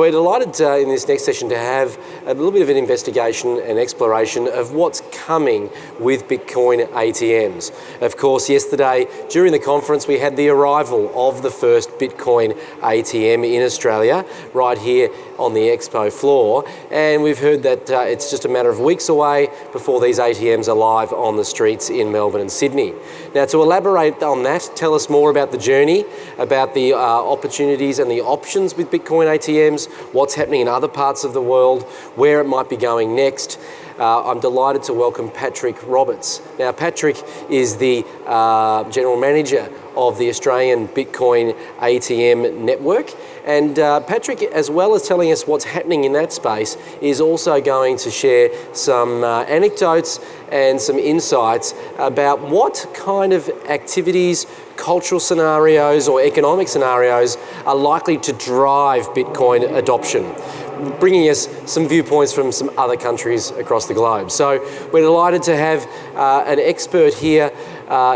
We're delighted in this next session to have a little bit of an investigation and exploration of what's coming with Bitcoin ATMs. Of course, yesterday during the conference we had the arrival of the first Bitcoin ATM in Australia, right here on the expo floor, and we've heard that it's just a matter of weeks away before these ATMs are live on the streets in Melbourne and Sydney. Now, to elaborate on that, tell us more about the journey, about the opportunities and the options with Bitcoin ATMs, what's happening in other parts of the world, where it might be going next. I'm delighted to welcome Patrick Roberts. Now, Patrick is the General Manager of the Australian Bitcoin ATM network. And Patrick, as well as telling us what's happening in that space, is also going to share some anecdotes and some insights about what kind of activities, cultural scenarios or economic scenarios are likely to drive Bitcoin adoption, bringing us some viewpoints from some other countries across the globe. So we're delighted to have an expert here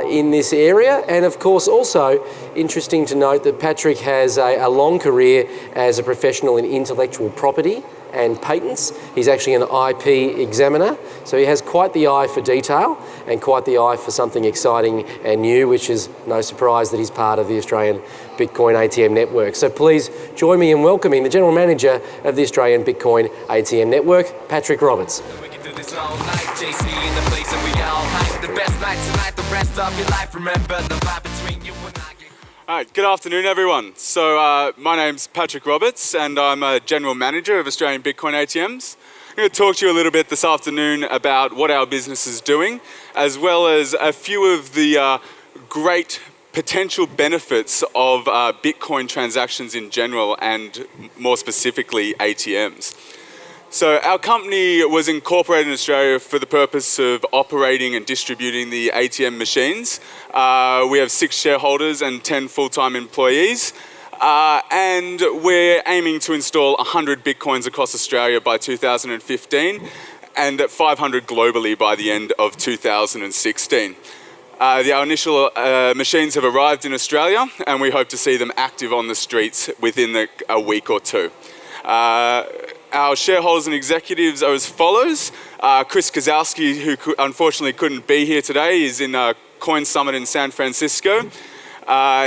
in this area, and of course also interesting to note that Patrick has a long career as a professional in intellectual property and patents. He's actually an IP examiner, so he has quite the eye for detail and quite the eye for something exciting and new, which is no surprise that he's part of the Australian Bitcoin ATM network. So please join me in welcoming the General Manager of the Australian Bitcoin ATM network, Patrick Roberts. We can do this all night, JC in the place and we all hype. The best night tonight, the rest of your life. Remember the vibe between you and I. All right, good afternoon everyone. So my name's Patrick Roberts and I'm a General Manager of Australian Bitcoin ATMs. I'm going to talk to you a little bit this afternoon about what our business is doing, as well as a few of the great potential benefits of Bitcoin transactions in general and more specifically ATMs. So our company was incorporated in Australia for the purpose of operating and distributing the ATM machines. We have 6 shareholders and 10 full-time employees. And we're aiming to install 100 Bitcoins across Australia by 2015 and 500 globally by the end of 2016. Our initial machines have arrived in Australia and we hope to see them active on the streets within a week or two. Our shareholders and executives are as follows. Chris Kozowski, who unfortunately couldn't be here today, is in Coin Summit in San Francisco.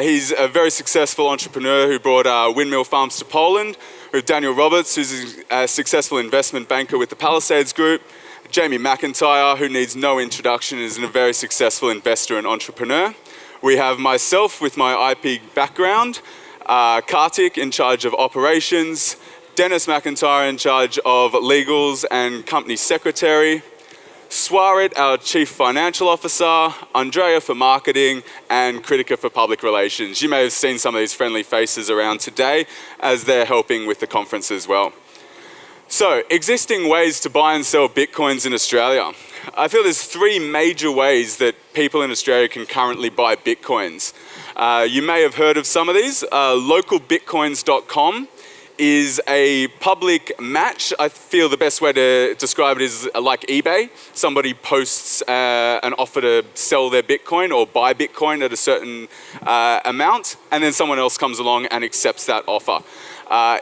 He's a very successful entrepreneur who brought windmill farms to Poland. We have Daniel Roberts, who's a successful investment banker with the Palisades Group. Jamie McIntyre, who needs no introduction, is a very successful investor and entrepreneur. We have myself with my IP background, Kartik in charge of operations, Dennis McIntyre in charge of legals and company secretary, Swarit, our chief financial officer, Andrea for marketing, and Kritika for public relations. You may have seen some of these friendly faces around today as they're helping with the conference as well. So, existing ways to buy and sell Bitcoins in Australia. I feel there's 3 major ways that people in Australia can currently buy Bitcoins. You may have heard of some of these. Localbitcoins.com is a public match. I feel the best way to describe it is like eBay. Somebody posts an offer to sell their Bitcoin or buy Bitcoin at a certain amount, and then someone else comes along and accepts that offer.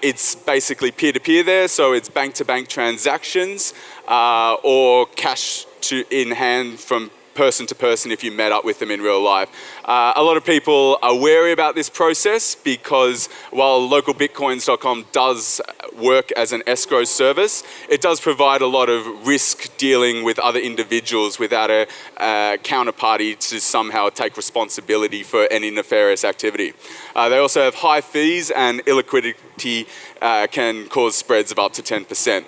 It's basically peer-to-peer there, so it's bank-to-bank transactions or cash in hand from person to person if you met up with them in real life. A lot of people are wary about this process because while localbitcoins.com does work as an escrow service, it does provide a lot of risk dealing with other individuals without a counterparty to somehow take responsibility for any nefarious activity. They also have high fees and illiquidity can cause spreads of up to 10%.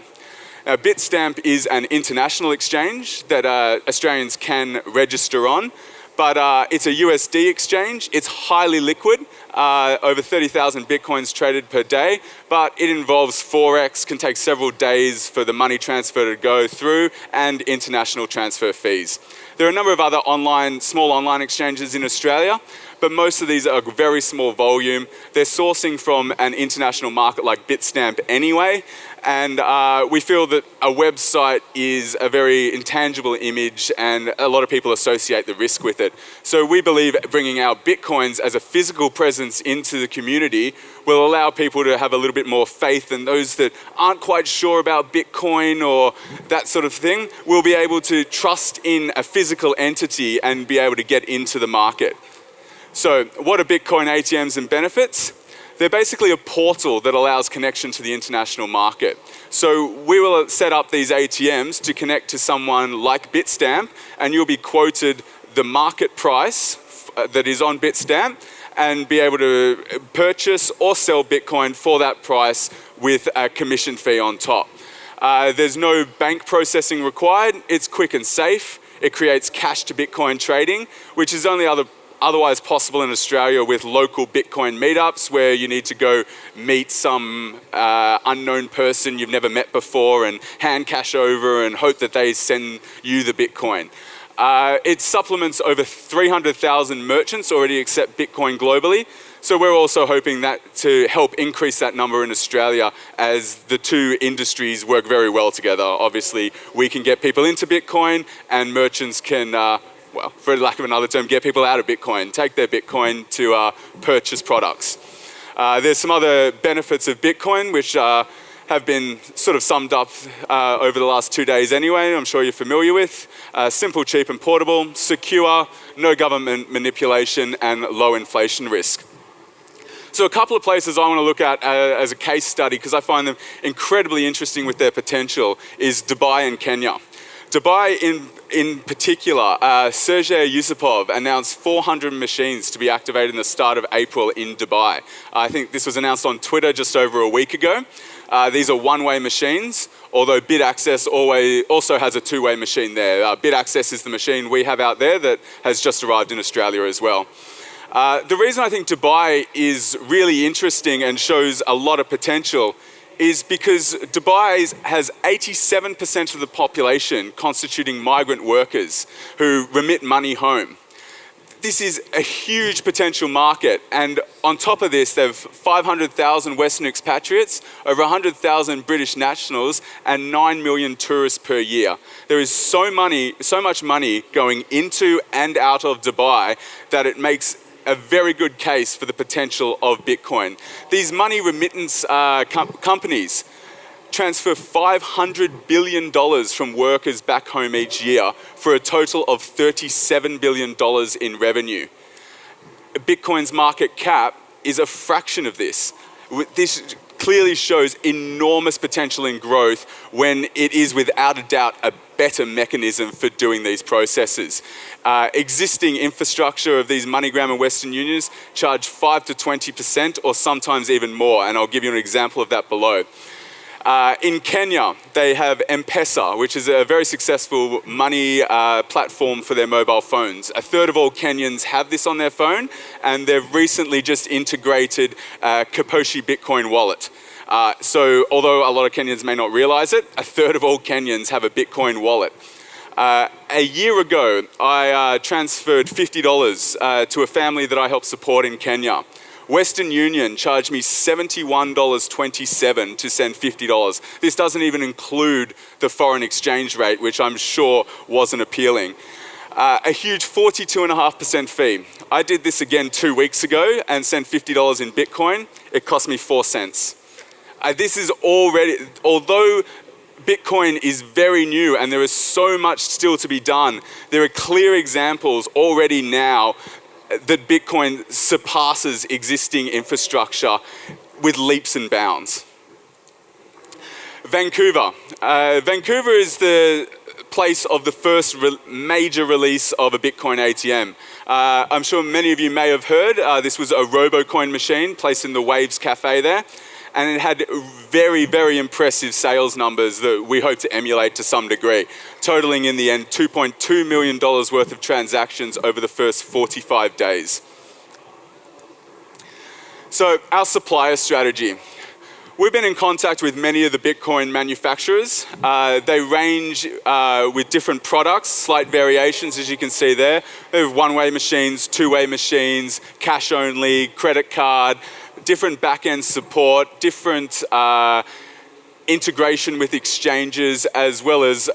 Now, Bitstamp is an international exchange that Australians can register on, but it's a USD exchange. It's highly liquid, over 30,000 Bitcoins traded per day, but it involves Forex, can take several days for the money transfer to go through, and international transfer fees. There are a number of other small online exchanges in Australia, but most of these are very small volume. They're sourcing from an international market like Bitstamp anyway, and we feel that a website is a very intangible image and a lot of people associate the risk with it. So we believe bringing our Bitcoins as a physical presence into the community will allow people to have a little bit more faith, and those that aren't quite sure about Bitcoin or that sort of thing will be able to trust in a physical entity and be able to get into the market. So what are Bitcoin ATMs and benefits? They're basically a portal that allows connection to the international market. So we will set up these ATMs to connect to someone like Bitstamp, and you'll be quoted the market price that is on Bitstamp and be able to purchase or sell Bitcoin for that price with a commission fee on top. There's no bank processing required. It's quick and safe. It creates cash to Bitcoin trading, which is only otherwise possible in Australia with local Bitcoin meetups where you need to go meet some unknown person you've never met before and hand cash over and hope that they send you the Bitcoin. It supplements over 300,000 merchants already accept Bitcoin globally. So we're also hoping that to help increase that number in Australia as the two industries work very well together. Obviously, we can get people into Bitcoin and merchants can, well, for lack of another term, get people out of Bitcoin, take their Bitcoin to purchase products. There's some other benefits of Bitcoin which have been sort of summed up over the last 2 days anyway, I'm sure you're familiar with. Simple, cheap and portable, secure, no government manipulation and low inflation risk. So a couple of places I want to look at as a case study, because I find them incredibly interesting with their potential, is Dubai and Kenya. Dubai in particular, Sergey Yusupov announced 400 machines to be activated in the start of April in Dubai. I think this was announced on Twitter just over a week ago. These are one-way machines, although BidAccess also has a two-way machine there. BidAccess is the machine we have out there that has just arrived in Australia as well. The reason I think Dubai is really interesting and shows a lot of potential is because Dubai has 87% of the population constituting migrant workers who remit money home. This is a huge potential market, and on top of this, they have 500,000 Western expatriates, over 100,000 British nationals, and 9 million tourists per year. There is so much money going into and out of Dubai that it makes a very good case for the potential of Bitcoin. These money remittance companies transfer $500 billion from workers back home each year for a total of $37 billion in revenue. Bitcoin's market cap is a fraction of this. This clearly shows enormous potential in growth when it is without a doubt a better mechanism for doing these processes. Existing infrastructure of these MoneyGram and Western Unions charge 5 to 20% or sometimes even more, and I'll give you an example of that below. In Kenya, they have M-Pesa, which is a very successful money platform for their mobile phones. A third of all Kenyans have this on their phone, and they've recently just integrated Kaposhi Bitcoin wallet. So although a lot of Kenyans may not realize it, a third of all Kenyans have a Bitcoin wallet. A year ago, I transferred $50 to a family that I help support in Kenya. Western Union charged me $71.27 to send $50. This doesn't even include the foreign exchange rate, which I'm sure wasn't appealing. A huge 42.5% fee. I did this again 2 weeks ago and sent $50 in Bitcoin. It cost me 4 cents. This is already, although Bitcoin is very new and there is so much still to be done, there are clear examples already now that Bitcoin surpasses existing infrastructure with leaps and bounds. Vancouver. Vancouver is the place of the first major release of a Bitcoin ATM. I'm sure many of you may have heard, this was a Robocoin machine placed in the Waves Cafe there, and it had very, very impressive sales numbers that we hope to emulate to some degree, totaling in the end $2.2 million worth of transactions over the first 45 days. So our supplier strategy. We've been in contact with many of the Bitcoin manufacturers. They range with different products, slight variations as you can see there. They have one-way machines, two-way machines, cash only, credit card, different back-end support, different integration with exchanges, as well as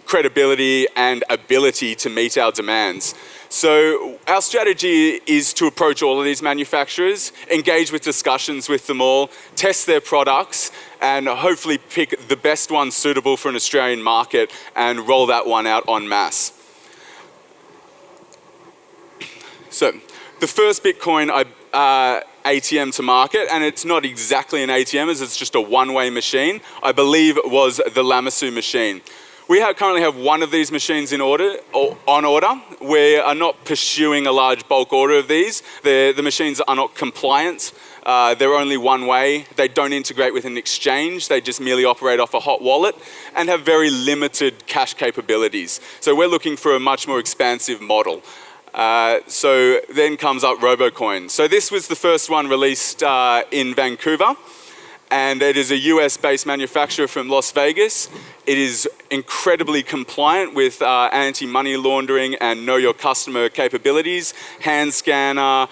credibility and ability to meet our demands. So our strategy is to approach all of these manufacturers, engage with discussions with them all, test their products, and hopefully pick the best one suitable for an Australian market and roll that one out en masse. So the first Bitcoin ATM to market, and it's not exactly an ATM as it's just a one-way machine, I believe it was the Lamassu machine. We currently have one of these machines on order. We are not pursuing a large bulk order of these. The machines are not compliant. They're only one way. They don't integrate with an exchange. They just merely operate off a hot wallet and have very limited cash capabilities. So we're looking for a much more expansive model. So then comes up Robocoins. So this was the first one released in Vancouver. And it is a US-based manufacturer from Las Vegas. It is incredibly compliant with anti-money laundering and know your customer capabilities, hand scanner,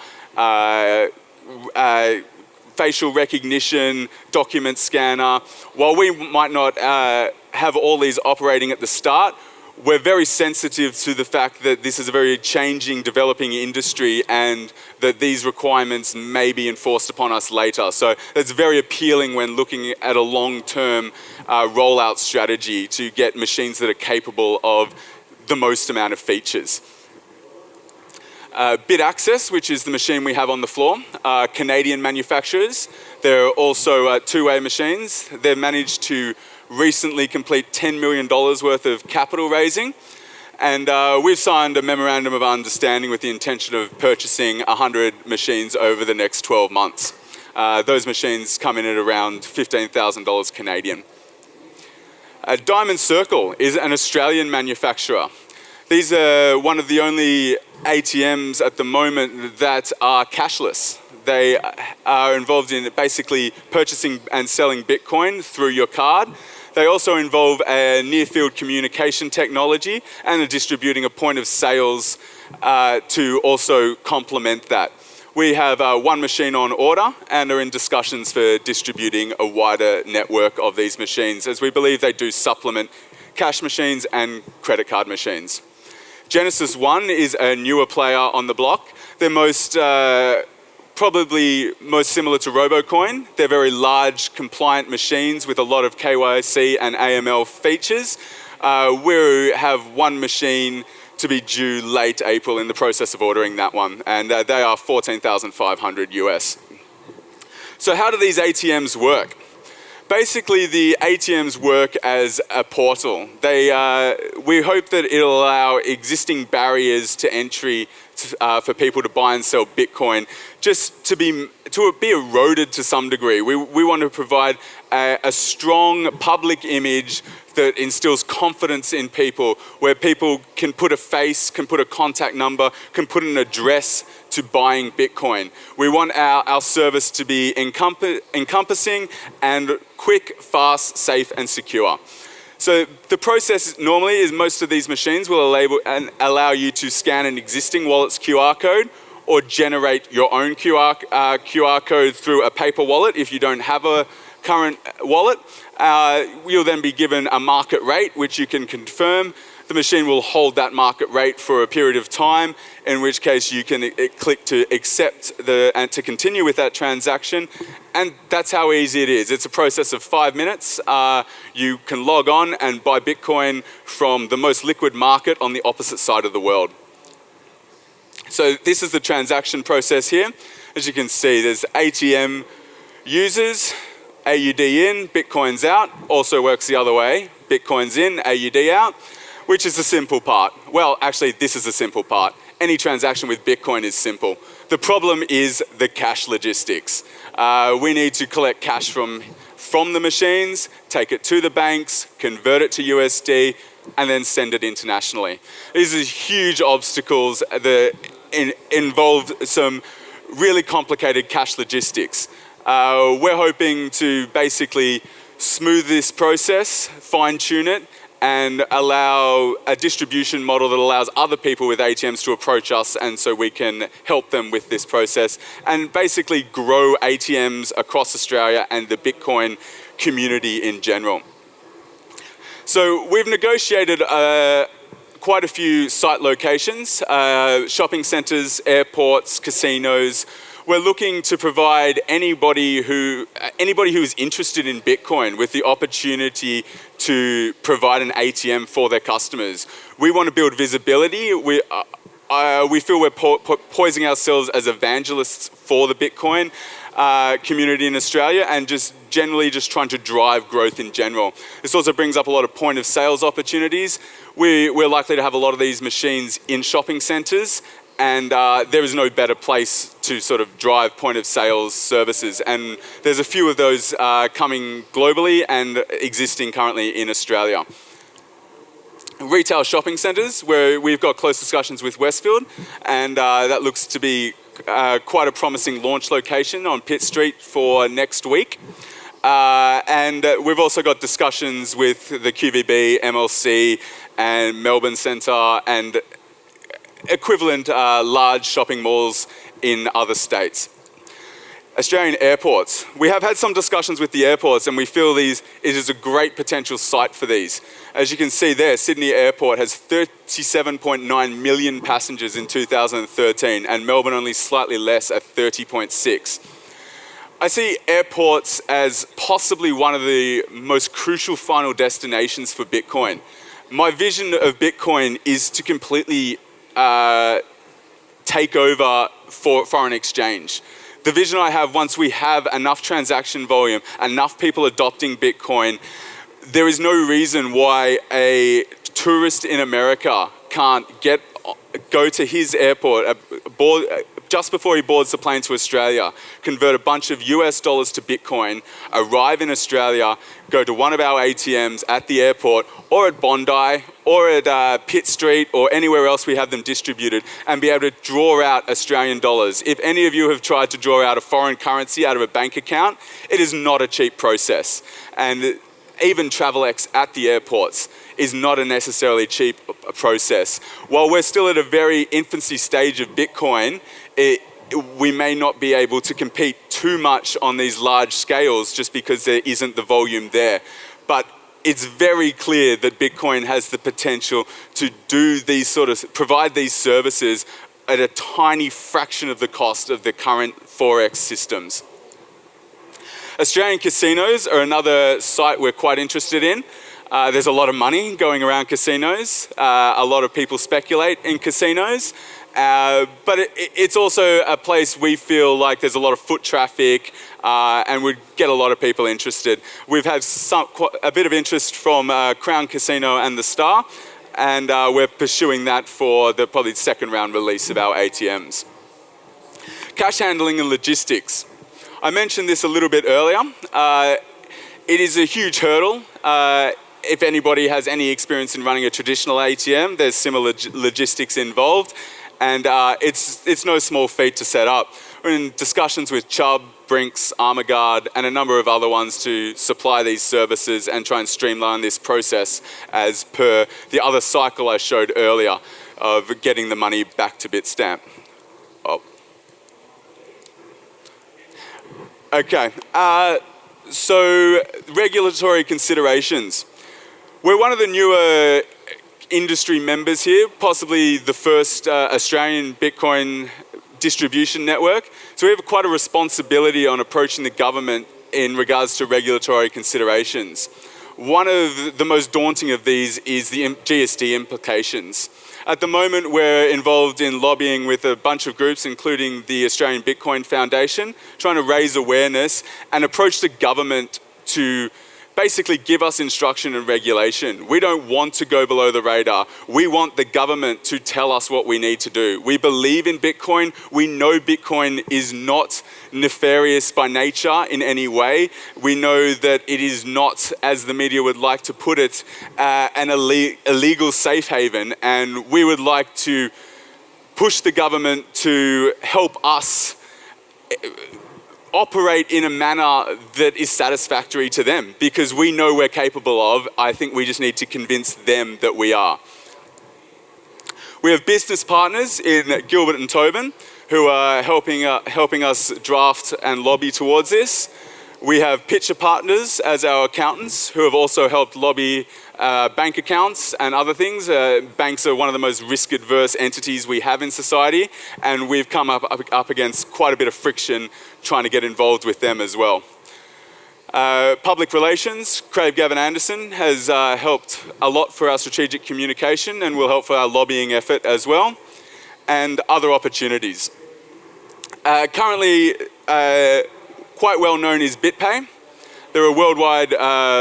facial recognition, document scanner. While we might not have all these operating at the start, we're very sensitive to the fact that this is a very changing, developing industry and that these requirements may be enforced upon us later. So it's very appealing when looking at a long-term rollout strategy to get machines that are capable of the most amount of features. BidAccess, which is the machine we have on the floor, Canadian manufacturers. They're also two-way machines. They've managed to recently complete $10 million worth of capital raising. And we've signed a memorandum of understanding with the intention of purchasing 100 machines over the next 12 months. Those machines come in at around $15,000 Canadian. Diamond Circle is an Australian manufacturer. These are one of the only ATMs at the moment that are cashless. They are involved in basically purchasing and selling Bitcoin through your card. They also involve a near-field communication technology and are distributing a point of sales to also complement that. We have one machine on order and are in discussions for distributing a wider network of these machines, as we believe they do supplement cash machines and credit card machines. GenesisOne is a newer player on the block. They're probably most similar to Robocoin. They're very large, compliant machines with a lot of KYC and AML features. We have one machine to be due late April, in the process of ordering that one, and they are $14,500 US. So how do these ATMs work? Basically, the ATMs work as a portal. We hope that it'll allow existing barriers to entry for people to buy and sell Bitcoin just to be eroded to some degree. We want to provide a strong public image that instills confidence in people, where people can put a face, can put a contact number, can put an address to buying Bitcoin. We want our service to be encompassing and quick, fast, safe, and secure. So the process normally is most of these machines will allow you to scan an existing wallet's QR code or generate your own QR code through a paper wallet if you don't have a current wallet. You'll then be given a market rate, which you can confirm. The machine will hold that market rate for a period of time, in which case you can click to accept and to continue with that transaction. And that's how easy it is. It's a process of 5 minutes. You can log on and buy Bitcoin from the most liquid market on the opposite side of the world. So this is the transaction process here. As you can see, there's ATM users, AUD in, Bitcoin's out. Also works the other way. Bitcoin's in, AUD out. Which is the simple part? Well, actually, this is the simple part. Any transaction with Bitcoin is simple. The problem is the cash logistics. We need to collect cash from the machines, take it to the banks, convert it to USD, and then send it internationally. These are huge obstacles that involve some really complicated cash logistics. We're hoping to basically smooth this process, fine-tune it, and allow a distribution model that allows other people with ATMs to approach us, and so we can help them with this process and basically grow ATMs across Australia and the Bitcoin community in general. So we've negotiated quite a few site locations, shopping centres, airports, casinos. We're looking to provide anybody who is interested in Bitcoin with the opportunity to provide an ATM for their customers. We want to build visibility. We feel we're poising ourselves as evangelists for the Bitcoin community in Australia, and just generally just trying to drive growth in general. This also brings up a lot of point of sales opportunities. We're likely to have a lot of these machines in shopping centres, and there is no better place to sort of drive point of sales services. And there's a few of those coming globally and existing currently in Australia. Retail shopping centres, where we've got close discussions with Westfield, and that looks to be quite a promising launch location on Pitt Street for next week. And we've also got discussions with the QVB, MLC, and Melbourne Centre, and equivalent large shopping malls in other states. Australian airports. We have had some discussions with the airports, and we feel it is a great potential site for these. As you can see there, Sydney Airport has 37.9 million passengers in 2013, and Melbourne only slightly less at 30.6. I see airports as possibly one of the most crucial final destinations for Bitcoin. My vision of Bitcoin is to completely take over for foreign exchange. The vision I have, once we have enough transaction volume, enough people adopting Bitcoin, there is no reason why a tourist in America can't go to his airport just before he boards the plane to Australia, convert a bunch of US dollars to Bitcoin, arrive in Australia, go to one of our ATMs at the airport or at Bondi or at Pitt Street or anywhere else we have them distributed, and be able to draw out Australian dollars. If any of you have tried to draw out a foreign currency out of a bank account, it is not a cheap process. And even Travelex at the airports is not a necessarily cheap process. While we're still at a very infancy stage of Bitcoin, we may not be able to compete too much on these large scales just because there isn't the volume there. But it's very clear that Bitcoin has the potential to provide these services at a tiny fraction of the cost of the current Forex systems. Australian casinos are another site we're quite interested in. There's a lot of money going around casinos. A lot of people speculate in casinos. But it's also a place we feel like there's a lot of foot traffic and would get a lot of people interested. We've had a bit of interest from Crown Casino and the Star, and we're pursuing that for probably the second round release of our ATMs. Cash handling and logistics. I mentioned this a little bit earlier. It is a huge hurdle. If anybody has any experience in running a traditional ATM, there's similar logistics involved, and it's no small feat to set up. We're in discussions with Chubb, Brinks, Armaguard, and a number of other ones to supply these services and try and streamline this process as per the other cycle I showed earlier of getting the money back to Bitstamp. Okay, so regulatory considerations. We're one of the newer industry members here, possibly the first Australian Bitcoin distribution network. So we have quite a responsibility on approaching the government in regards to regulatory considerations. One of the most daunting of these is the GST implications. At the moment, we're involved in lobbying with a bunch of groups, including the Australian Bitcoin Foundation, trying to raise awareness and approach the government to basically give us instruction and regulation. We don't want to go below the radar. We want the government to tell us what we need to do. We believe in Bitcoin. We know Bitcoin is not nefarious by nature in any way. We know that it is not, as the media would like to put it, an illegal safe haven, and we would like to push the government to help us operate in a manner that is satisfactory to them, because we know we're capable of. I think we just need to convince them that we are. We have business partners in Gilbert and Tobin who are helping us draft and lobby towards this. We have pitcher partners as our accountants who have also helped lobby bank accounts and other things. Banks are one of the most risk-adverse entities we have in society, and we've come up against quite a bit of friction trying to get involved with them as well. Public relations, Craig Gavin Anderson has helped a lot for our strategic communication and will help for our lobbying effort as well, and other opportunities. Currently, quite well known is BitPay. They're a worldwide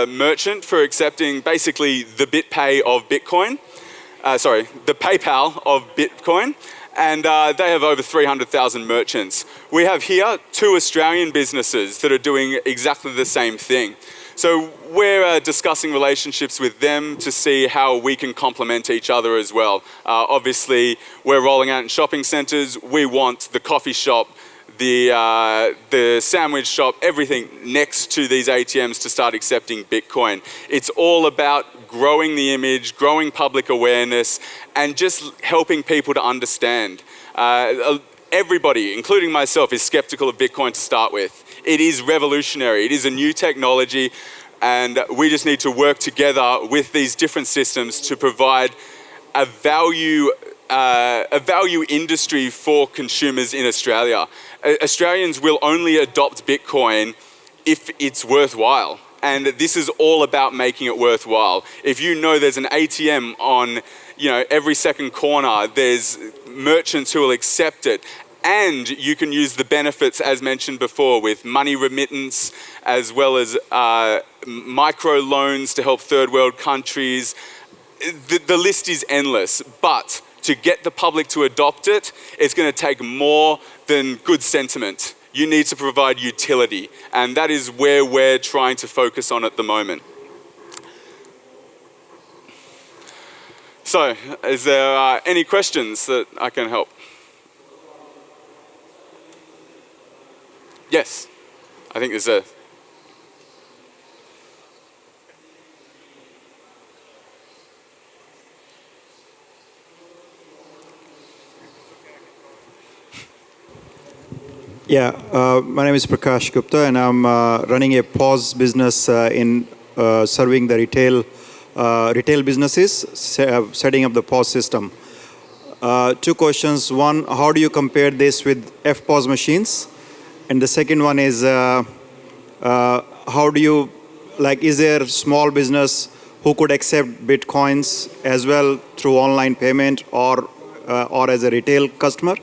merchant for accepting basically the BitPay of Bitcoin. The PayPal of Bitcoin. And they have over 300,000 merchants. We have here 2 Australian businesses that are doing exactly the same thing. So we're discussing relationships with them to see how we can complement each other as well. Obviously, we're rolling out in shopping centres. We want the coffee shop, the sandwich shop, everything next to these ATMs to start accepting Bitcoin. It's all about growing the image, growing public awareness, and just helping people to understand. Everybody, including myself, is skeptical of Bitcoin to start with. It is revolutionary. It is a new technology, and we just need to work together with these different systems to provide a value industry for consumers in Australia. Australians will only adopt Bitcoin if it's worthwhile. And this is all about making it worthwhile. If you know there's an ATM on, every second corner, there's merchants who will accept it, and you can use the benefits as mentioned before with money remittance, as well as micro loans to help third world countries. The list is endless, but to get the public to adopt it, it's going to take more than good sentiment. You need to provide utility, and that is where we're trying to focus on at the moment. So, is there any questions that I can help? Yes, I think there's a... Yeah, my name is Prakash Gupta, and I'm running a POS business in serving the retail businesses, setting up the POS system. 2 questions. One, how do you compare this with FPOS machines? And the second one is, how do you, is there small business who could accept Bitcoins as well through online payment or as a retail customer?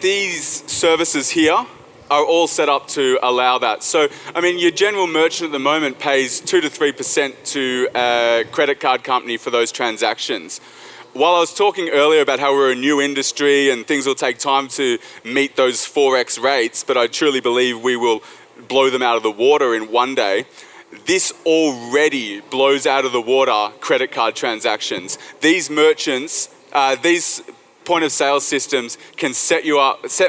These services here are all set up to allow that. So, your general merchant at the moment pays 2 to 3% to a credit card company for those transactions. While I was talking earlier about how we're a new industry and things will take time to meet those 4x rates, but I truly believe we will blow them out of the water in one day, this already blows out of the water credit card transactions. These merchants, these point of sale systems can set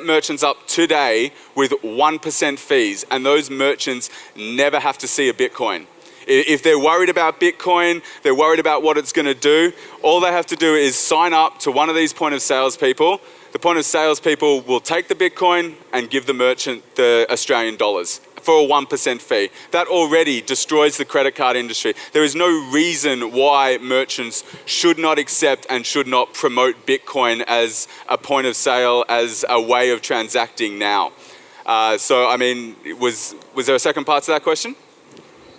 merchants up today with 1% fees, and those merchants never have to see a Bitcoin. If they're worried about Bitcoin, they're worried about what it's going to do, all they have to do is sign up to one of these point of sales people. The point of sales people will take the Bitcoin and give the merchant the Australian dollars for a 1% fee. That already destroys the credit card industry. There is no reason why merchants should not accept and should not promote Bitcoin as a point of sale, as a way of transacting now. Was there a second part to that question?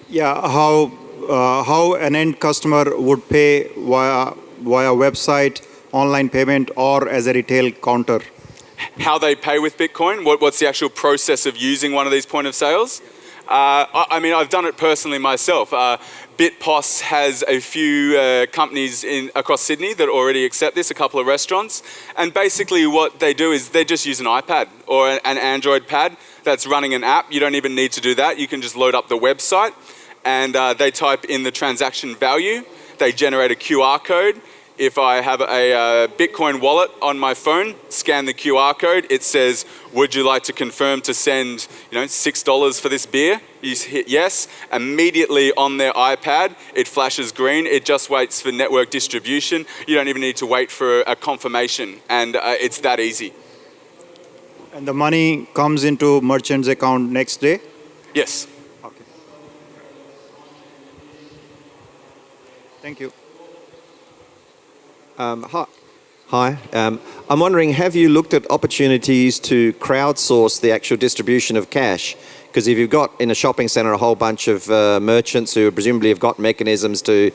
Yeah, how an end customer would pay via website, online payment, or as a retail counter? How they pay with Bitcoin? What's the actual process of using one of these point of sales? I've done it personally myself. BitPOS has a few companies across Sydney that already accept this, a couple of restaurants. And basically what they do is they just use an iPad or an Android pad that's running an app. You don't even need to do that. You can just load up the website and they type in the transaction value. They generate a QR code. If I have a Bitcoin wallet on my phone, scan the QR code, it says, would you like to confirm to send $6 for this beer? You hit yes. Immediately on their iPad, it flashes green. It just waits for network distribution. You don't even need to wait for a confirmation. And it's that easy. And the money comes into merchant's account next day? Yes. Okay. Thank you. Hi. I'm wondering, have you looked at opportunities to crowdsource the actual distribution of cash? Because if you've got in a shopping centre a whole bunch of merchants who presumably have got mechanisms to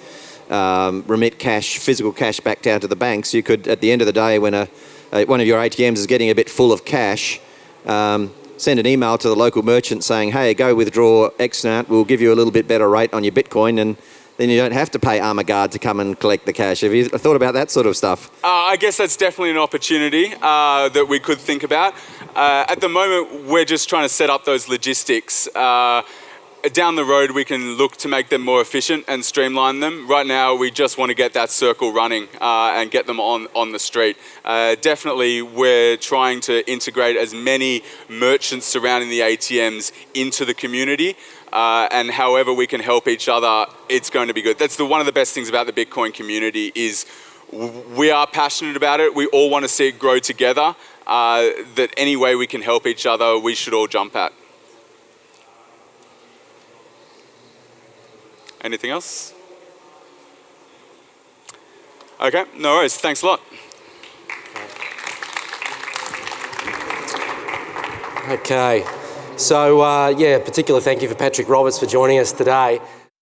remit cash, physical cash back down to the banks, you could, at the end of the day, when one of your ATMs is getting a bit full of cash, send an email to the local merchant saying, hey, go withdraw X amount, we'll give you a little bit better rate on your Bitcoin, and then you don't have to pay Armour Guard to come and collect the cash. Have you thought about that sort of stuff? I guess that's definitely an opportunity that we could think about. At the moment, we're just trying to set up those logistics. Down the road, we can look to make them more efficient and streamline them. Right now, we just want to get that circle running and get them on the street. Definitely, we're trying to integrate as many merchants surrounding the ATMs into the community. And however we can help each other, it's going to be good. That's one of the best things about the Bitcoin community is we are passionate about it. We all want to see it grow together. That any way we can help each other, we should all jump at. Anything else? Okay, no worries. Thanks a lot. Okay. So, particular thank you for Patrick Roberts for joining us today.